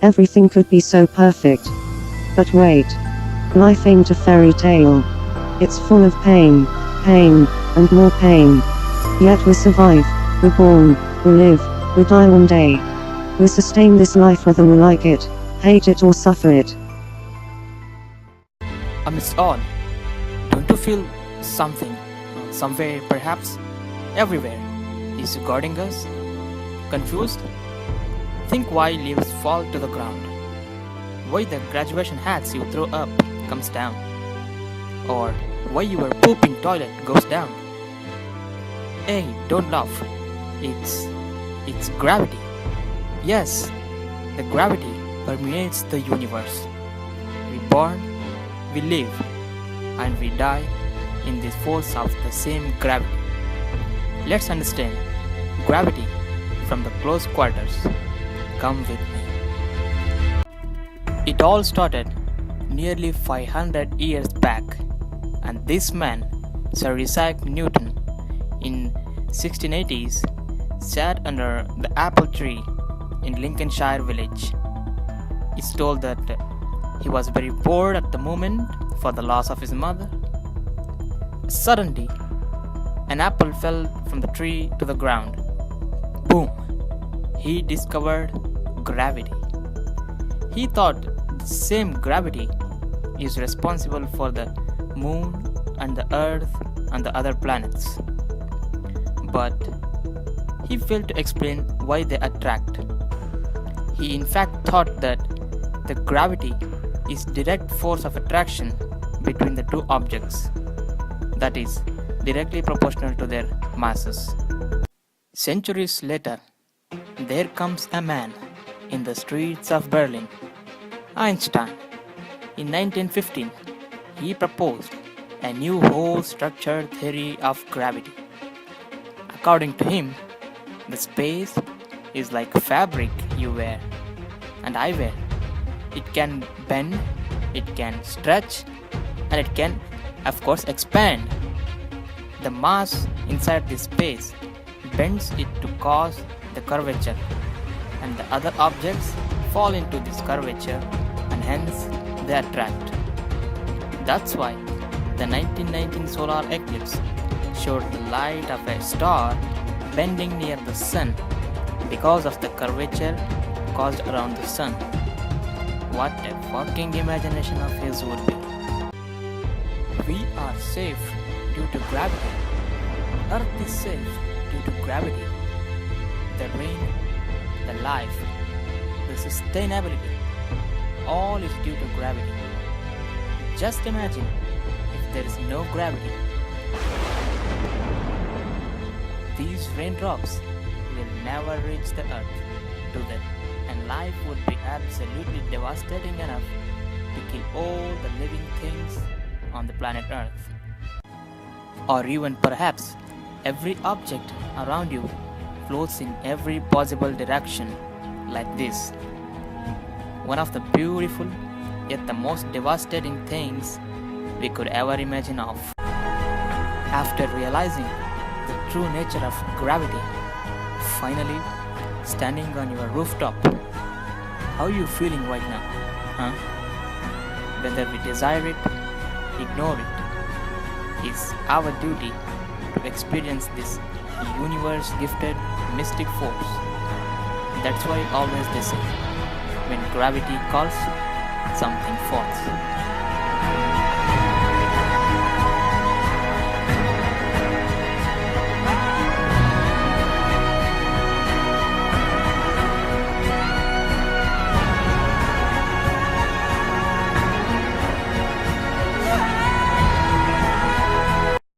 Everything could be so perfect. But wait. Life ain't a fairy tale. It's full of pain, and more pain. Yet we survive, we're born, we live, we die one day. We sustain this life whether we like it, hate it or suffer it. Amidst all, don't you feel something, somewhere perhaps, everywhere, is guarding us? Confused? Think why leaves fall to the ground. Why the graduation hats you throw up comes down. Or why your pooping toilet goes down. Hey, don't laugh. It's gravity. Yes, the gravity permeates the universe. We born, we live, and we die in the force of the same gravity. Let's understand gravity from the close quarters. Come with me. It all started nearly 500 years back, and this man, Sir Isaac Newton, in 1680s, sat under the apple tree in Lincolnshire village. It's told that he was very bored at the moment for the loss of his mother. Suddenly, an apple fell from the tree to the ground. Boom! He discovered gravity. He thought the same gravity is responsible for the moon and the earth and the other planets. But he failed to explain why they attract. He in fact thought that the gravity is direct force of attraction between the two objects, that is, directly proportional to their masses. Centuries later, there comes a man in the streets of Berlin, Einstein. In 1915, he proposed a new whole structured theory of gravity. According to him, the space is like fabric you wear and I wear. It can bend, it can stretch, and it can, of course, expand. The mass inside this space bends it to cause the curvature, and the other objects fall into this curvature and hence they attract. That's why the 1919 solar eclipse showed the light of a star bending near the sun because of the curvature caused around the sun. What a fucking imagination of his would be. We are safe due to gravity. Earth is safe due to gravity. The rain, the life, the sustainability, all is due to gravity. Just imagine if there is no gravity. These raindrops will never reach the earth to them, and life would be absolutely devastating enough to kill all the living things on the planet Earth. Or even perhaps every object around you floats in every possible direction like this. One of the beautiful yet the most devastating things we could ever imagine of. After realizing the true nature of gravity, finally standing on your rooftop, how are you feeling right now? Huh? Whether we desire it, ignore it, it's our duty to experience this universe-gifted mystic force. That's why always they say, when gravity calls, something falls.